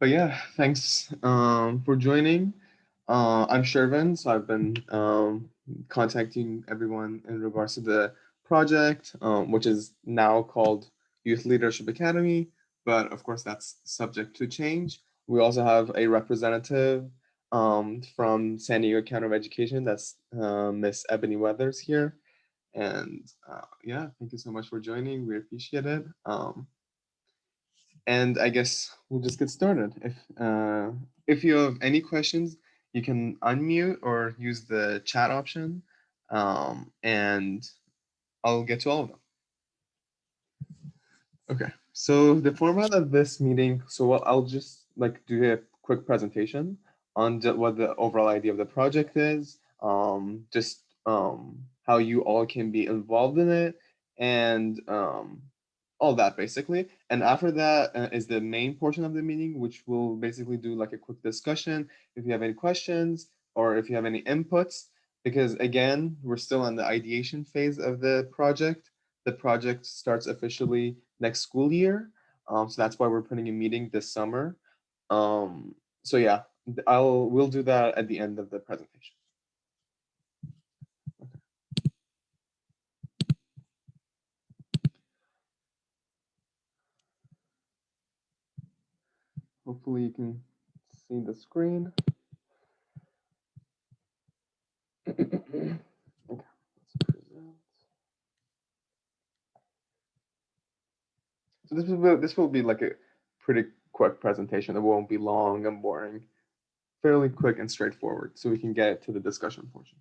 But yeah, thanks for joining. I'm Shervin, so I've been contacting everyone in regards to the project, which is now called Youth Leadership Academy, but of course that's subject to change. We also have a representative from San Diego County of Education, that's Miss Ebony Weathers here. And yeah, thank you so much for joining. We appreciate it. And I guess we'll just get started. If you have any questions, you can unmute or use the chat option, and I'll get to all of them. Okay. So the format of this meeting, so I'll just like do a quick presentation on what the overall idea of the project is, just how you all can be involved in it, and all that basically. And after that is the main portion of the meeting, which will basically do like a quick discussion if you have any questions or if you have any inputs, because again, we're still in the ideation phase of the project. The project starts officially next school year. So that's why we're putting a meeting this summer. So yeah, we'll do that at the end of the presentation. Hopefully you can see the screen. Okay, let's present. So this will be like a pretty quick presentation. It won't be long and boring. Fairly quick and straightforward, so we can get to the discussion portion.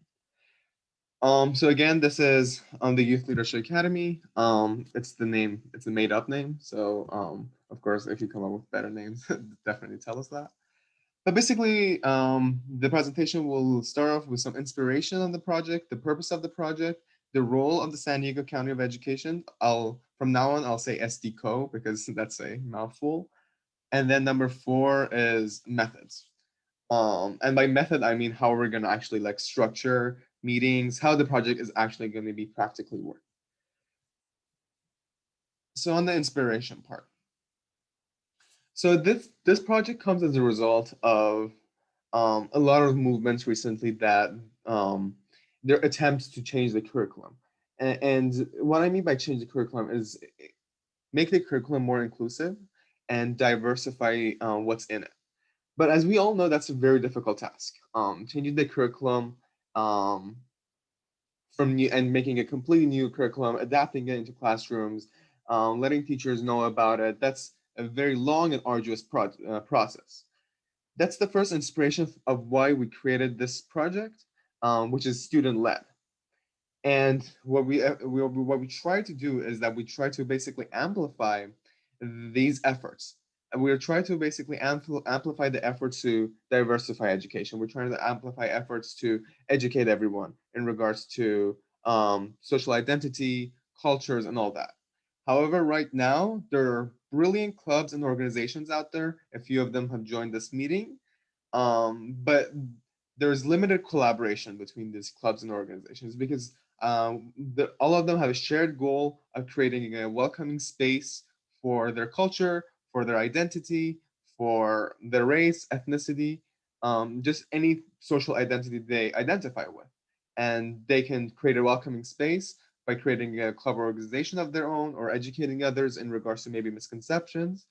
So again, this is the Youth Leadership Academy. It's the name, it's a made up name. So of course, if you come up with better names, definitely tell us that. But basically, the presentation will start off with some inspiration on the project, the purpose of the project, the role of the San Diego County of Education. From now on, I'll say SDCO because that's a mouthful. And then number four is methods. And by method, I mean how we're going to actually like structure meetings, how the project is actually going to be practically work. So on the inspiration part. So this project comes as a result of a lot of movements recently that their attempts to change the curriculum. And what I mean by change the curriculum is make the curriculum more inclusive and diversify what's in it. But as we all know, that's a very difficult task. Changing the curriculum um, from new and making a completely new curriculum, adapting it into classrooms, letting teachers know about it. That's a very long and arduous process. That's the first inspiration of why we created this project, which is student led. And what we try to do is that we try to basically amplify these efforts. And we're trying to basically amplify the efforts to diversify education. We're trying to amplify efforts to educate everyone in regards to social identity, cultures, and all that. However, right now, there are brilliant clubs and organizations out there. A few of them have joined this meeting, but there's limited collaboration between these clubs and organizations because all of them have a shared goal of creating a welcoming space for their culture, for their identity, for their race, ethnicity, just any social identity they identify with. And they can create a welcoming space by creating a club organization of their own or educating others in regards to maybe misconceptions.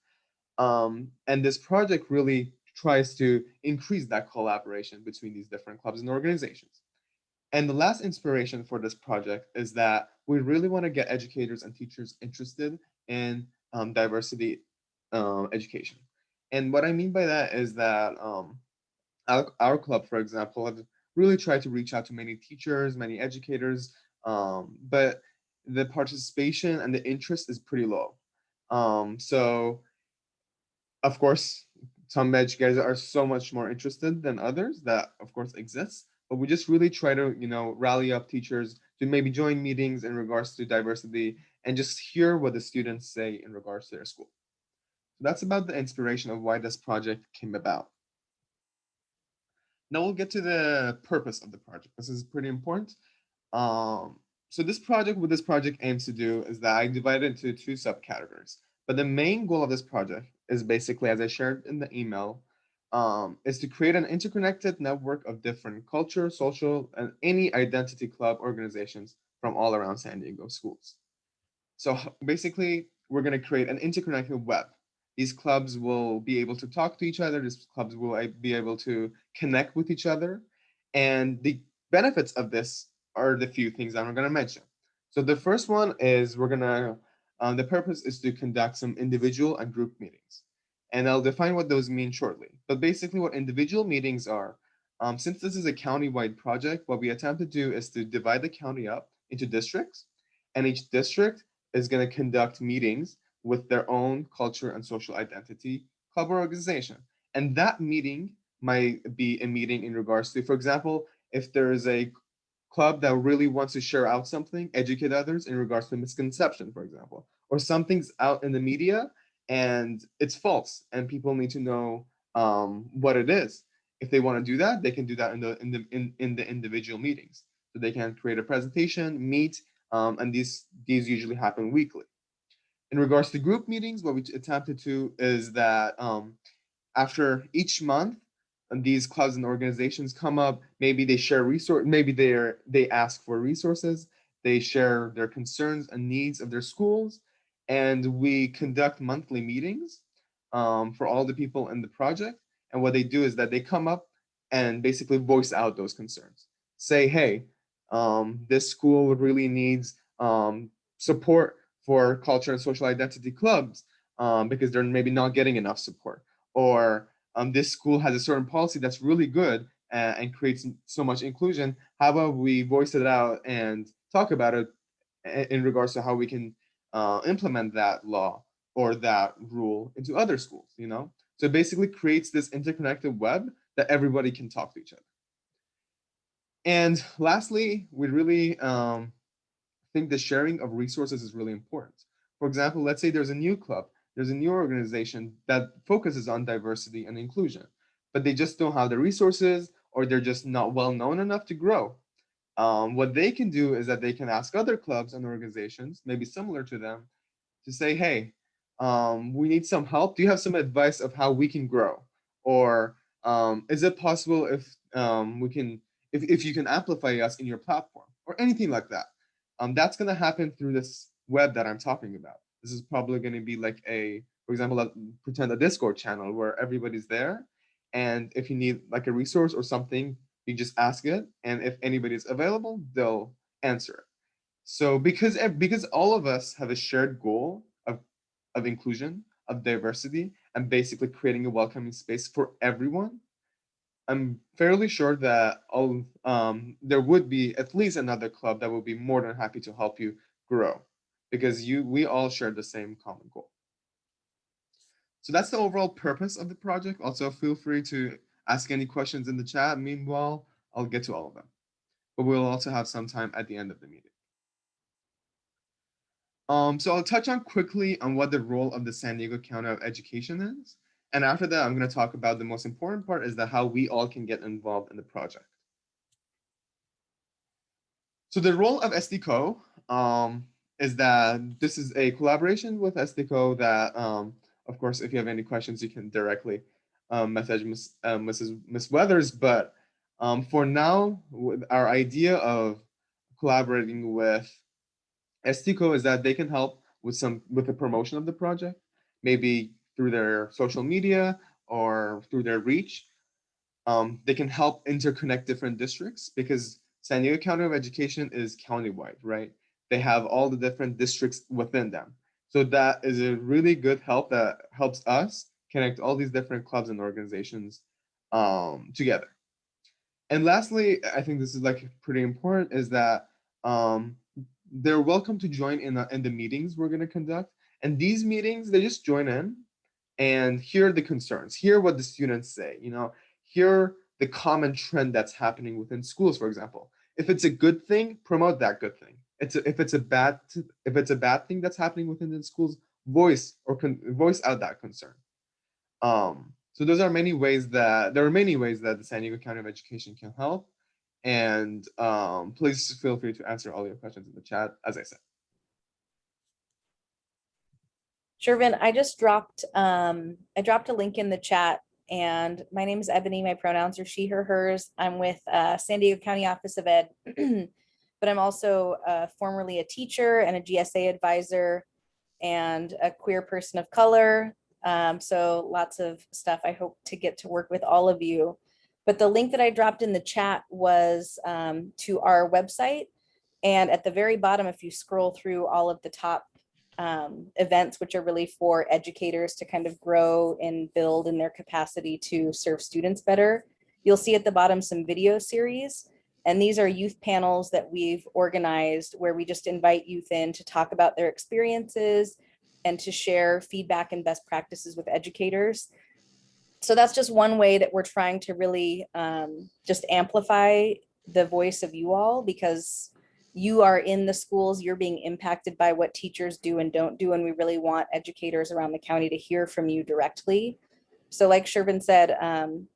And this project really tries to increase that collaboration between these different clubs and organizations. And the last inspiration for this project is that we really want to get educators and teachers interested in diversity education. And what I mean by that is that our club, for example, have really tried to reach out to many teachers, many educators, but the participation and the interest is pretty low. So of course, some educators are so much more interested than others. That of course exists, but we just really try to rally up teachers to maybe join meetings in regards to diversity and just hear what the students say in regards to their school. So that's about the inspiration of why this project came about. Now we'll get to the purpose of the project. This is pretty important. So what this project aims to do is that I divide it into two subcategories. But the main goal of this project is basically, as I shared in the email, is to create an interconnected network of different culture, social, and any identity club organizations from all around San Diego schools. So basically, we're going to create an interconnected web. These clubs will be able to talk to each other. These clubs will be able to connect with each other. And the benefits of this are the few things that I'm going to mention. So the first one is the purpose is to conduct some individual and group meetings. And I'll define what those mean shortly. But basically, what individual meetings are, since this is a county-wide project, what we attempt to do is to divide the county up into districts, and each district is going to conduct meetings with their own culture and social identity club or organization. And that meeting might be a meeting in regards to, for example, if there is a club that really wants to share out something, educate others in regards to misconception, for example, or something's out in the media and it's false, and people need to know what it is. If they want to do that, they can do that in the individual meetings. So they can create a presentation, meet, and these usually happen weekly. In regards to group meetings, what we attempted to is that after each month, and these clubs and organizations come up, maybe they share resource, maybe they ask for resources, they share their concerns and needs of their schools, and we conduct monthly meetings for all the people in the project. And what they do is that they come up and basically voice out those concerns. Say, hey, this school really needs support for culture and social identity clubs because they're maybe not getting enough support, or this school has a certain policy that's really good and creates so much inclusion. How about we voice it out and talk about it in regards to how we can implement that law or that rule into other schools, you know? So it basically creates this interconnected web that everybody can talk to each other. And lastly, we really think the sharing of resources is really important. For example, let's say there's a new club, there's a new organization that focuses on diversity and inclusion, but they just don't have the resources, or they're just not well known enough to grow. What they can do is that they can ask other clubs and organizations, maybe similar to them, to say, hey, we need some help. Do you have some advice of how we can grow? Or is it possible if we can, if you can amplify us in your platform or anything like that? That's going to happen through this web that I'm talking about. This is probably going to be like for example, pretend a Discord channel where everybody's there. And if you need like a resource or something, you just ask it. And if anybody's available, they'll answer it. So because all of us have a shared goal of inclusion, of diversity, and basically creating a welcoming space for everyone, I'm fairly sure that there would be at least another club that would be more than happy to help you grow, because we all share the same common goal. So that's the overall purpose of the project. Also, feel free to ask any questions in the chat. Meanwhile, I'll get to all of them. But we'll also have some time at the end of the meeting. So I'll touch on quickly on what the role of the San Diego County of Education is. And after that, I'm going to talk about the most important part, is that how we all can get involved in the project. So the role of SDCO is that this is a collaboration with SDCO that, of course, if you have any questions, you can directly message Miss Weathers. But for now, our idea of collaborating with SDCO is that they can help with the promotion of the project, maybe through their social media or through their reach. They can help interconnect different districts, because San Diego County of Education is countywide, right? They have all the different districts within them. So that is a really good help that helps us connect all these different clubs and organizations together. And lastly, I think this is like pretty important, is that they're welcome to join in the meetings we're going to conduct. And these meetings, they just join in and hear the concerns, hear what the students say, hear the common trend that's happening within schools, for example. If it's a good thing, promote that good thing. If it's a bad thing that's happening within the schools, voice out that concern. So there are many ways that the San Diego County of Education can help. And please feel free to answer all your questions in the chat, as I said. Shervin, I just dropped I dropped a link in the chat, and my name is Ebony. My pronouns are she, her, hers. I'm with San Diego County Office of Ed, but I'm also formerly a teacher and a GSA advisor and a queer person of color. So lots of stuff. I hope to get to work with all of you. But the link that I dropped in the chat was to our website. And at the very bottom, if you scroll through all of the top events, which are really for educators to kind of grow and build in their capacity to serve students better, you'll see at the bottom some video series. And these are youth panels that we've organized where we just invite youth in to talk about their experiences and to share feedback and best practices with educators. So that's just one way that we're trying to really just amplify the voice of you all, because you are in the schools, you're being impacted by what teachers do and don't do, and we really want educators around the county to hear from you directly. So like Shervin said,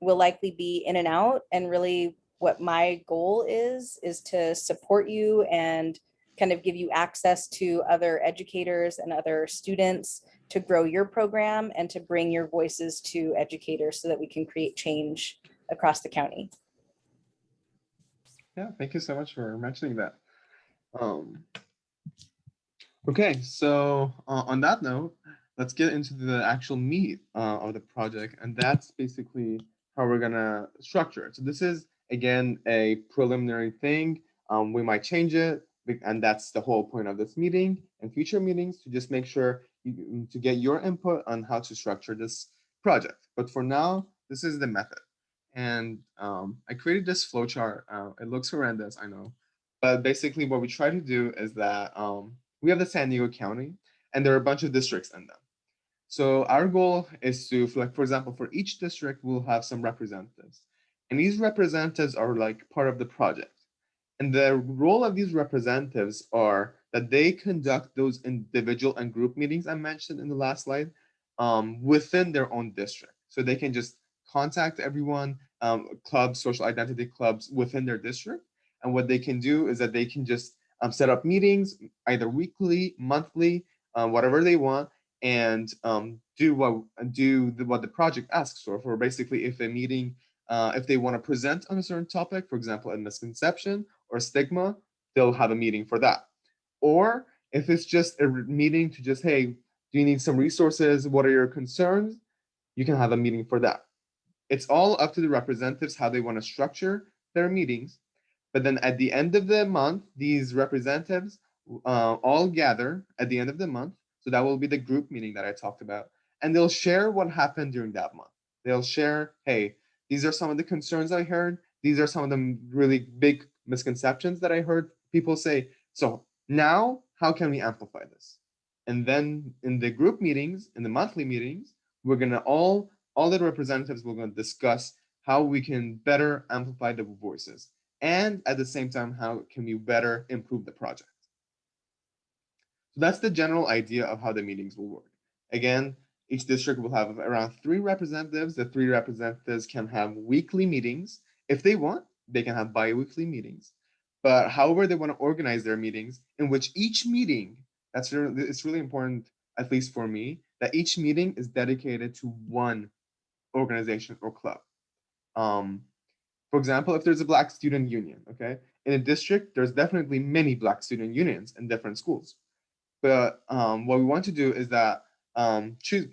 we'll likely be in and out, and really what my goal is to support you and kind of give you access to other educators and other students to grow your program and to bring your voices to educators so that we can create change across the county. Yeah, thank you so much for mentioning that. Um, okay, so on that note, let's get into the actual meat of the project, and that's basically how we're gonna structure it. So this is again a preliminary thing. We might change it, and that's the whole point of this meeting and future meetings, to just make sure to get your input on how to structure this project. But for now, this is the method, and I created this flowchart. It looks horrendous, I know, but basically what we try to do is that we have the San Diego County, and there are a bunch of districts in them. So our goal is to, like, for example, for each district, we'll have some representatives. And these representatives are like part of the project. And the role of these representatives are that they conduct those individual and group meetings I mentioned in the last slide within their own district. So they can just contact everyone, clubs, social identity clubs within their district. And what they can do is that they can just set up meetings either weekly, monthly, whatever they want, and do what the project asks for. For basically, if a meeting, if they want to present on a certain topic, for example, a misconception or stigma, they'll have a meeting for that. Or if it's just a meeting to just, hey, do you need some resources? What are your concerns? You can have a meeting for that. It's all up to the representatives how they want to structure their meetings. But then at the end of the month, these representatives all gather at the end of the month. So that will be the group meeting that I talked about. And they'll share what happened during that month. They'll share, hey, these are some of the concerns I heard. These are some of the really big misconceptions that I heard people say. So now, how can we amplify this? And then in the group meetings, in the monthly meetings, we're gonna all the representatives will gonna discuss how we can better amplify the voices, and at the same time, how can we better improve the project. So that's the general idea of how the meetings will work. Again, each district will have around 3 representatives. The 3 representatives can have weekly meetings. If they want, they can have bi-weekly meetings. But however they want to organize their meetings, in which each meeting, it's really important, at least for me, that each meeting is dedicated to one organization or club. Um, for example, if there's a Black student union, okay, in a district, there's definitely many Black student unions in different schools. But what we want to do is that choose,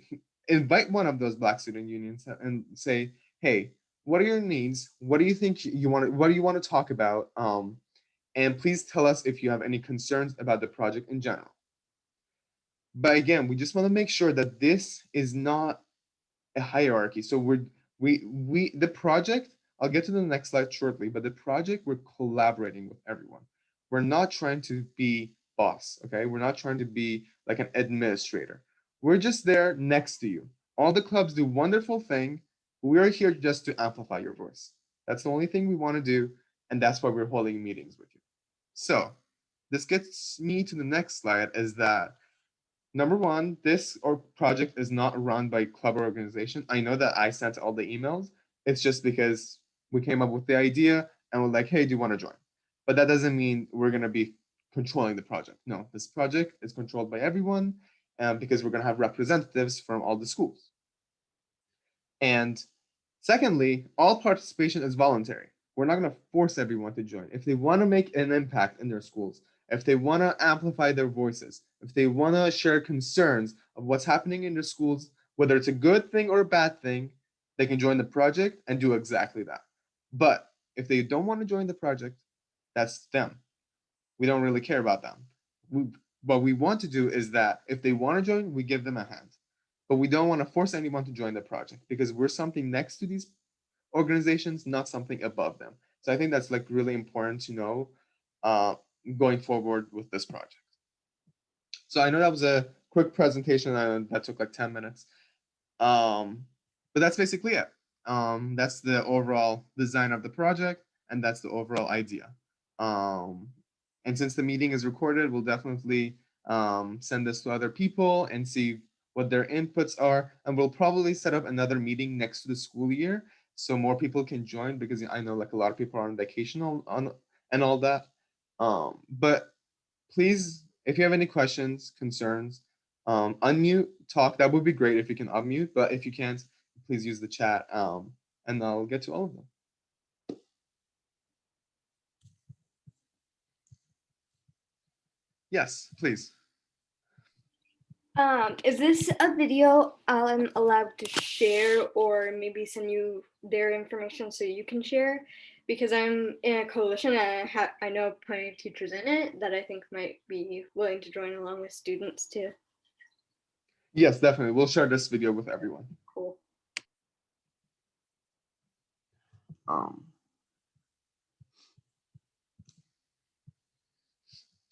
invite one of those Black student unions and say, hey, what are your needs? What do you think you want? What do you want to talk about? And please tell us if you have any concerns about the project in general. But again, we just want to make sure that this is not a hierarchy. So the project, I'll get to the next slide shortly, but the project, we're collaborating with everyone. We're not trying to be boss, okay? We're not trying to be like an administrator. We're just there next to you. All the clubs do wonderful thing. We're here just to amplify your voice. That's the only thing we want to do, and that's why we're holding meetings with you. So this gets me to the next slide, is that number one, this or project is not run by club or organization. I know that I sent all the emails. It's just because we came up with the idea and we're like, hey, do you want to join? But that doesn't mean we're going to be controlling the project. No, this project is controlled by everyone. because we're going to have representatives from all the schools. And secondly, all participation is voluntary. We're not going to force everyone to join. If they want to make an impact in their schools, if they want to amplify their voices, if they want to share concerns of what's happening in their schools, whether it's a good thing or a bad thing, they can join the project and do exactly that. But if they don't want to join the project, that's them. We don't really care about them. What we want to do is that if they want to join, we give them a hand. But we don't want to force anyone to join the project because we're something next to these organizations, not something above them. So I think that's like really important to know uh, going forward with this project. So I know that was a quick presentation that took like 10 minutes. But that's basically it. That's the overall design of the project, and that's the overall idea. Um, and since the meeting is recorded, we'll definitely send this to other people and see what their inputs are. And we'll probably set up another meeting next to the school year so more people can join, because I know like a lot of people are on vacation on and all that. But please, if you have any questions, concerns, unmute, talk. That would be great if you can unmute, but if you can't, please use the chat, and I'll get to all of them. Yes, please. Is this a video I'm allowed to share, or maybe send you their information so you can share? Because I'm in a coalition and I know plenty of teachers in it that I think might be willing to join along with students too. Yes, definitely. We'll share this video with everyone. Cool.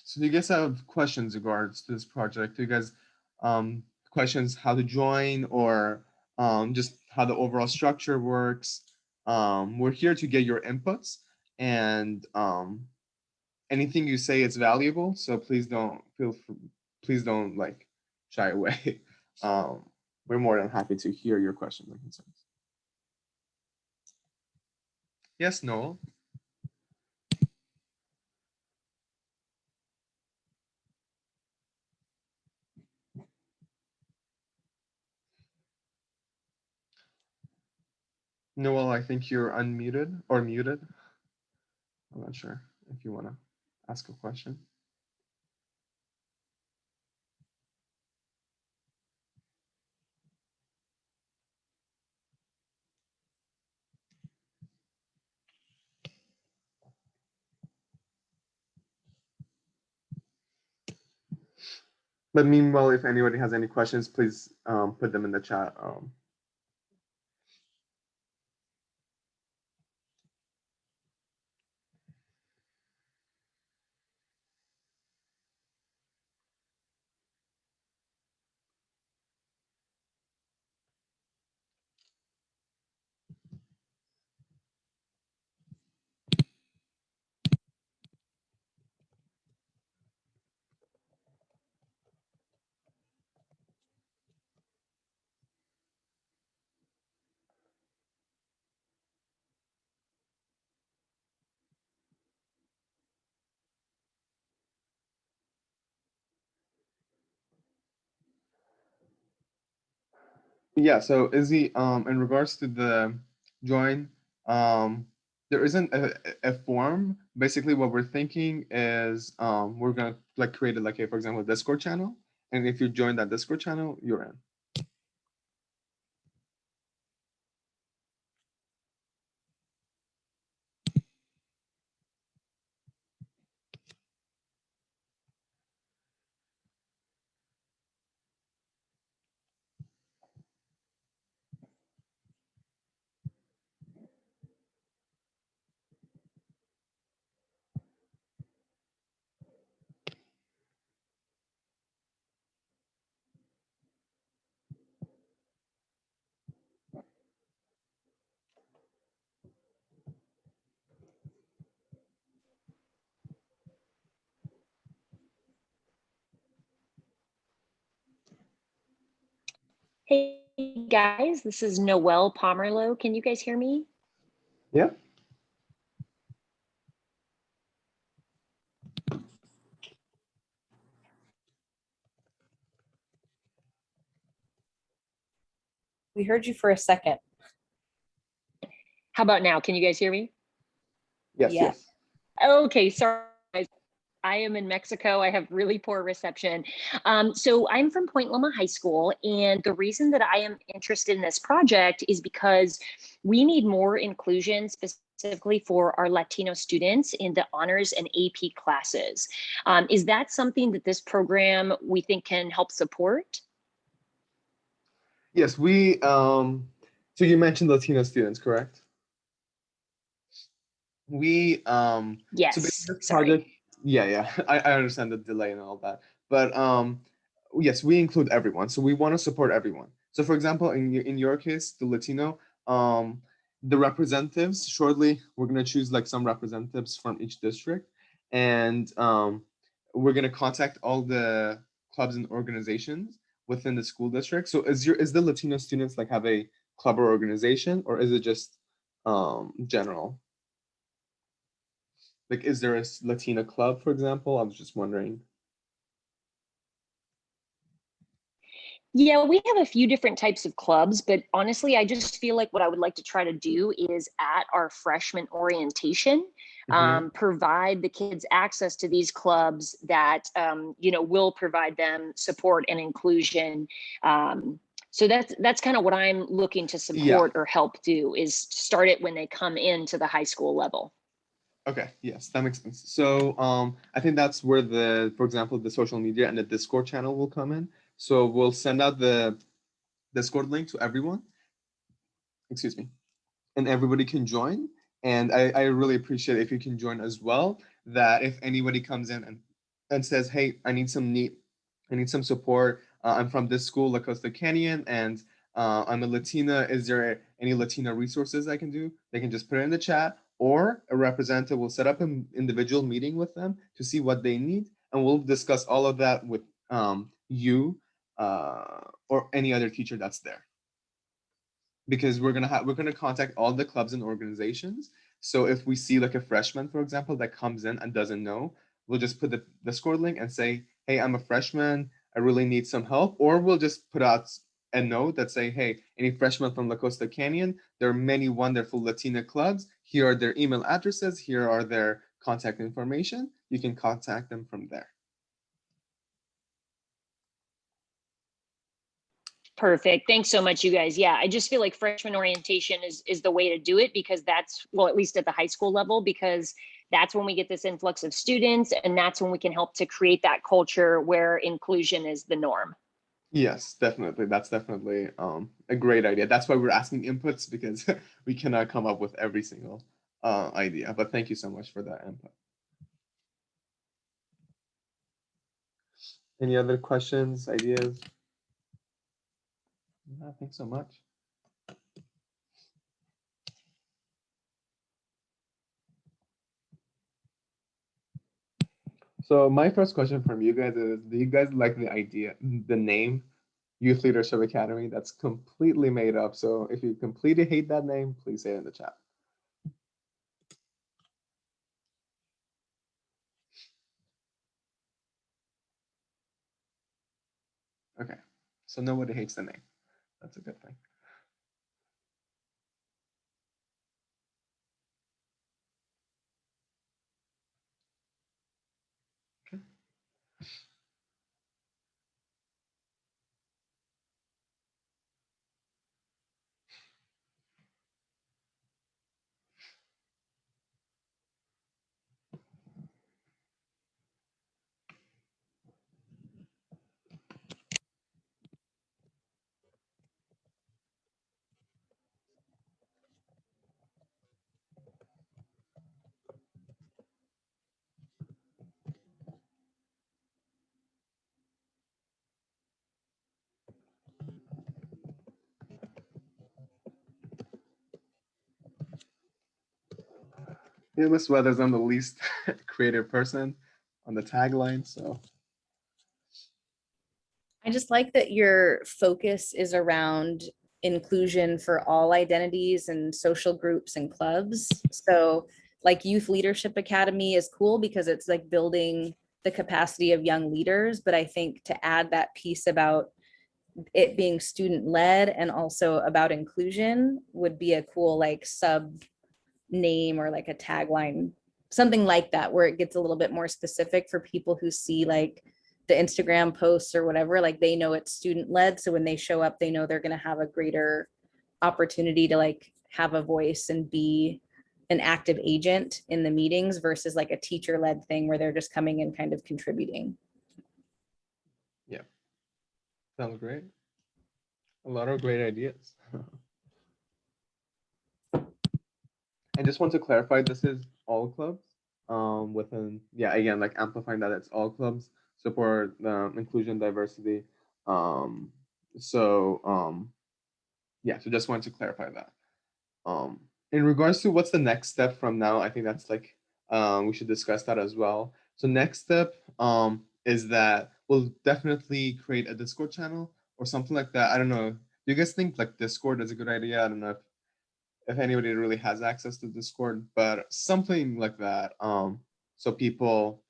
So do you guys have questions in regards to this project? Do you guys questions how to join, or just how the overall structure works? We're here to get your inputs, and anything you say is valuable. So please don't please don't like shy away. We're more than happy to hear your questions and concerns. Yes, Noel. Noel, I think you're unmuted or muted. I'm not sure if you want to ask a question. But meanwhile, if anybody has any questions, please put them in the chat. Yeah, so Izzy, in regards to the join, there isn't a form. Basically, what we're thinking is we're gonna like create like a, for example, Discord channel, and if you join that Discord channel, you're in. Hey guys, this is Noelle Pomerleau. Can you guys hear me? Yeah. We heard you for a second. How about now? Can you guys hear me? Yes, Yeah. yes. Okay, sorry, guys. I am in Mexico. I have really poor reception. So I'm from Point Loma High School. And the reason that I am interested in this project is because we need more inclusion specifically for our Latino students in the honors and AP classes. Is that something that this program we think can help support? Yes, so you mentioned Latino students, correct? So Yes, basically this sorry. project, yeah, I understand the delay and all that, but yes, we include everyone, so we want to support everyone. So for example, in your case, the Latino, um the representatives, shortly we're going to choose like some representatives from each district, and we're going to contact all the clubs and organizations within the school district. So is the Latino students like have a club or organization, or is it just general? Like, is there a Latina club, for example? I was just wondering. Yeah, we have a few different types of clubs, but honestly, I just feel like what I would like to try to do is at our freshman orientation, Mhm. provide the kids access to these clubs that, will provide them support and inclusion. So that's kind of what I'm looking to Yeah. support or help do, is start it when they come into the high school level. Okay. Yes, that makes sense. So, I think that's where for example, the social media and the Discord channel will come in. So we'll send out the Discord link to everyone. Excuse me, and everybody can join. And I really appreciate if you can join as well. That if anybody comes in and says, "Hey, I need some support. I'm from this school, La Costa Canyon, and I'm a Latina. Is there any Latina resources I can do?" They can just put it in the chat, or a representative will set up an individual meeting with them to see what they need, and we'll discuss all of that with you or any other teacher that's there, because we're gonna contact all the clubs and organizations. So if we see like a freshman, for example, that comes in and doesn't know, we'll just put the Discord link and say, "Hey, I'm a freshman. I really need some help." Or we'll just put out a note that say, "Hey, any freshmen from La Costa Canyon, there are many wonderful Latina clubs. Here are their email addresses. Here are their contact information. You can contact them from there." Perfect. Thanks so much, you guys. Yeah, I just feel like freshman orientation is the way to do it, because that's, well, at least at the high school level, because that's when we get this influx of students, and that's when we can help to create that culture where inclusion is the norm. Yes, definitely. That's definitely a great idea. That's why we're asking inputs, because we cannot come up with every single idea. But thank you so much for that input. Any other questions, ideas? No, thanks so much. So my first question from you guys is, do you guys like the idea, the name Youth Leadership Academy? That's completely made up. So if you completely hate that name, please say it in the chat. Okay. So nobody hates the name. That's a good thing. Okay. Yeah, Miss Weathers, I'm the least creative person on the tagline, so I just like that your focus is around inclusion for all identities and social groups and clubs. So like Youth Leadership Academy is cool because it's like building the capacity of young leaders. But I think to add that piece about it being student led and also about inclusion would be a cool like sub name or like a tagline, something like that, where it gets a little bit more specific for people who see like the Instagram posts or whatever, like they know it's student led. So when they show up, they know they're going to have a greater opportunity to like have a voice and be an active agent in the meetings versus like a teacher led thing where they're just coming and kind of contributing. Yeah, sounds great. A lot of great ideas. I just want to clarify, this is all clubs. Within, yeah, again, like amplifying that it's all clubs support inclusion, diversity. Um, so yeah, so just wanted to clarify that. In regards to what's the next step from now, I think that's like we should discuss that as well. So next step is that we'll definitely create a Discord channel or something like that. I don't know. Do you guys think like Discord is a good idea? I don't know if anybody really has access to Discord, but something like that. So people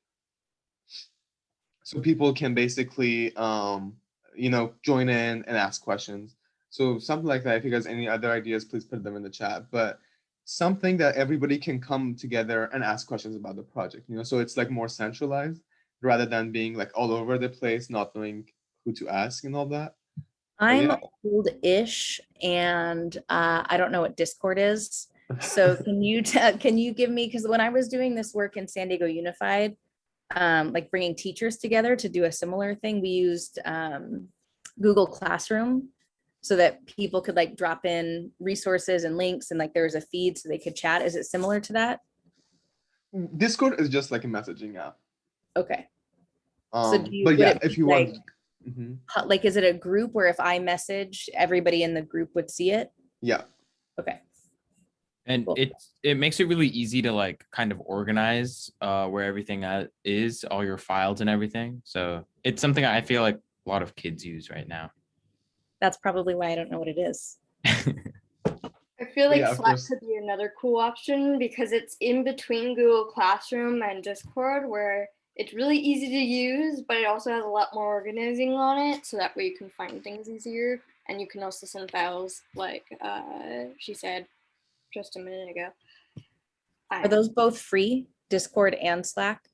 can basically join in and ask questions. So something like that. If you guys have any other ideas, please put them in the chat. But something that everybody can come together and ask questions about the project, so it's like more centralized rather than being like all over the place, not knowing who to ask and all that. I'm Yeah. old-ish and I don't know what Discord is. So can you give me, because when I was doing this work in San Diego Unified, like bringing teachers together to do a similar thing, we used Google Classroom so that people could like drop in resources and links and like there was a feed so they could chat. Is it similar to that? Discord is just like a messaging app. Okay. So But would yeah, it if be you like, want, Mhm. like, is it a group where if I message, everybody in the group would see it? Yeah. Okay. And Cool. it makes it really easy to like kind of organize where everything is, all your files and everything. So it's something I feel like a lot of kids use right now. That's probably why I don't know what it is. I feel But like yeah, of Slack course. could be another cool option because it's in between Google Classroom and Discord where it's really easy to use, but it also has a lot more organizing on it. So that way you can find things easier and you can also send files like she said just a minute ago. Are those both free, Discord and Slack?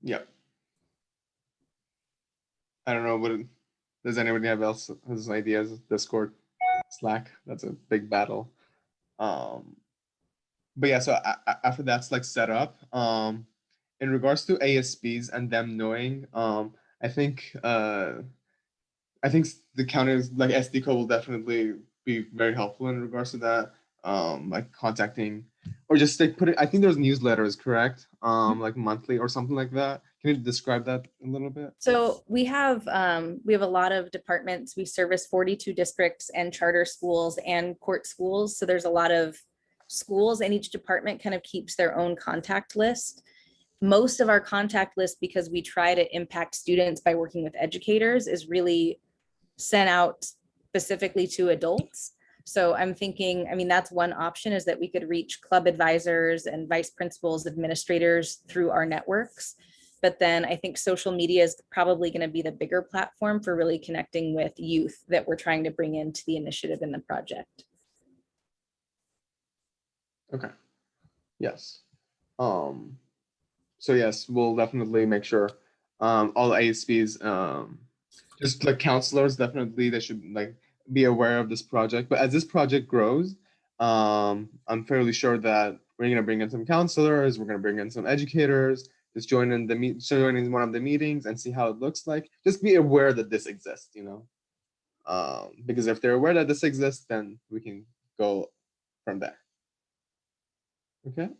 Yeah. I don't know what. Does anybody have else has ideas? Discord, Slack. That's a big battle. But yeah, so after that's like set up, in regards to ASPs and them knowing, I think the counters like SD code will definitely be very helpful in regards to that. Like contacting or just like putting. I think there's newsletters, correct? Like monthly or something like that. Can you describe that a little bit? So we have a lot of departments. We service 42 districts and charter schools and court schools. So there's a lot of schools and each department kind of keeps their own contact list. Most of our contact list, because we try to impact students by working with educators, is really sent out specifically to adults. So I'm thinking, I mean, that's one option, is that we could reach club advisors and vice principals, administrators through our networks. But then I think social media is probably going to be the bigger platform for really connecting with youth that we're trying to bring into the initiative in the project. Okay. Yes. So yes, we'll definitely make sure all ASPs, just like counselors, definitely they should like be aware of this project. But as this project grows, I'm fairly sure that we're gonna bring in some counselors, we're gonna bring in some educators, just join in one of the meetings and see how it looks like. Just be aware that this exists, because if they're aware that this exists, then we can go from there. Okay.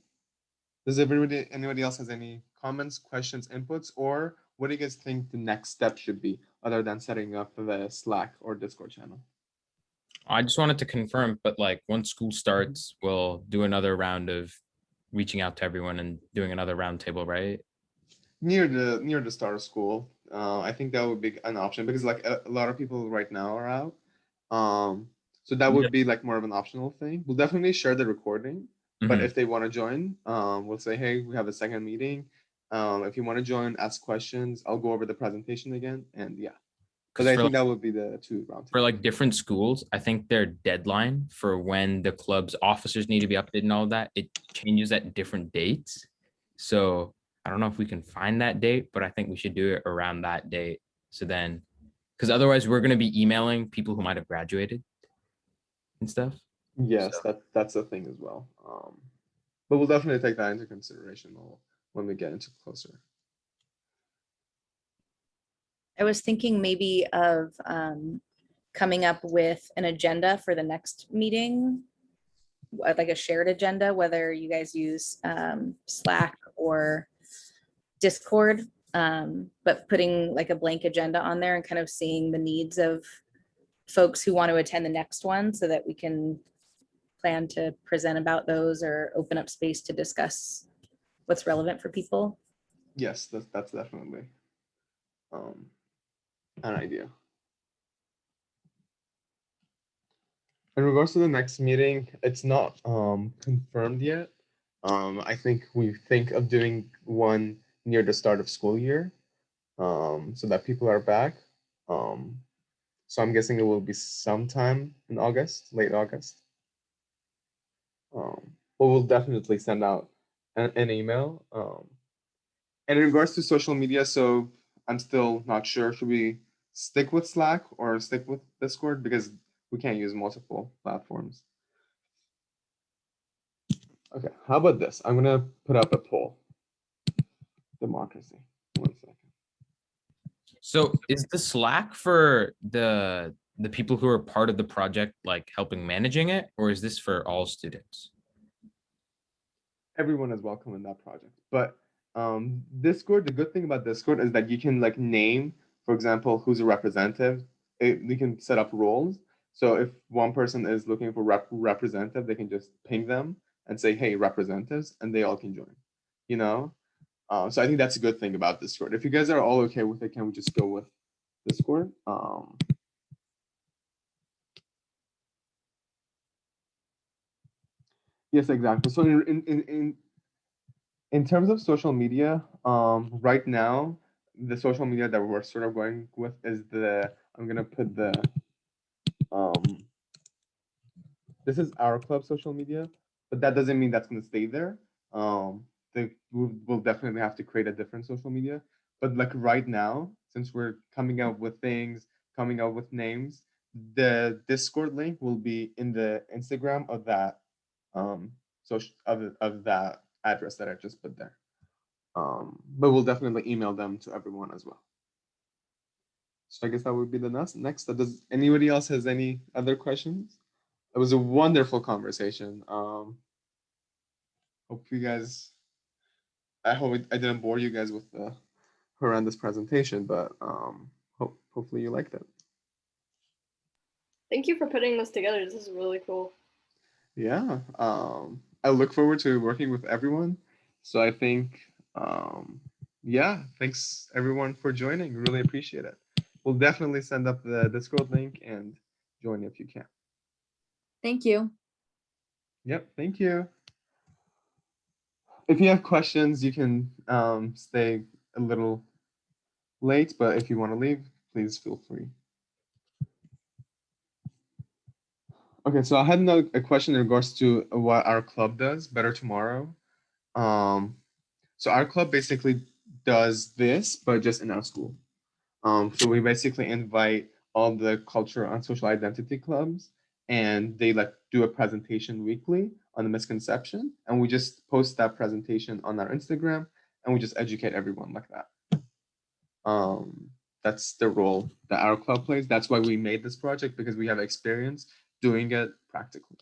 Does anybody else has any comments, questions, inputs, or what do you guys think the next step should be other than setting up the Slack or Discord channel? I just wanted to confirm, but like once school starts, we'll do another round of reaching out to everyone and doing another roundtable, right? Near the start of school, I think that would be an option because like a lot of people right now are out. So that would be like more of an optional thing. We'll definitely share the recording, but if they want to join, we'll say, hey, we have a second meeting. If you want to join, ask questions. I'll go over the presentation again, and yeah. Because I for think that would be the two round. for like different schools, I think their deadline for when the club's officers need to be updated and all of that, it changes at different dates. So I don't know if we can find that date, but I think we should do it around that date. So then, because otherwise we're going to be emailing people who might have graduated and stuff. Yes, that's a thing as well. But we'll definitely take that into consideration when we get into closer. I was thinking maybe of coming up with an agenda for the next meeting, like a shared agenda, whether you guys use Slack or Discord, but putting like a blank agenda on there and kind of seeing the needs of folks who want to attend the next one so that we can plan to present about those or open up space to discuss what's relevant for people. Yes, that's definitely an idea. In regards to the next meeting, it's not confirmed yet. I think we think of doing one near the start of school year, so that people are back. So I'm guessing it will be sometime in August, late August. But we'll definitely send out an email. And in regards to social media, so I'm still not sure. Should we stick with Slack or stick with Discord? Because we can't use multiple platforms. Okay, how about this? I'm gonna put up a poll. Democracy. 1 second. So is the Slack for the people who are part of the project, like helping managing it, or is this for all students? Everyone is welcome in that project. But Discord, the good thing about Discord is that you can like name, for example, who's a representative. You can set up roles. So if one person is looking for representative, they can just ping them and say, "Hey, representatives," and they all can join. You know, so I think that's a good thing about Discord. If you guys are all okay with it, can we just go with Discord? Yes, exactly. So in terms of social media, right now, the social media that we're sort of going with is I'm gonna put um, this is our club social media, but that doesn't mean that's gonna stay there. We'll definitely have to create a different social media. But like right now, since we're coming up with things, coming up with names, the Discord link will be in the Instagram of that of that address that I just put there. But we'll definitely email them to everyone as well. So I guess that would be the next. Does anybody else has any other questions? It was a wonderful conversation. Hope you guys. I hope I didn't bore you guys with the horrendous presentation, but hopefully you liked it. Thank you for putting this together. This is really cool. Yeah. I look forward to working with everyone. So I think, yeah, thanks everyone for joining. Really appreciate it. We'll definitely send up the Discord link and join if you can. Thank you. Yep, thank you. If you have questions, you can stay a little late, but if you want to leave, please feel free. Okay, so I had a question in regards to what our club does, Better Tomorrow. So our club basically does this, but just in our school. So we basically invite all the cultural and social identity clubs, and they like do a presentation weekly on the misconception, and we just post that presentation on our Instagram, and we just educate everyone like that. That's the role that our club plays. That's why we made this project, because we have experience doing it practically.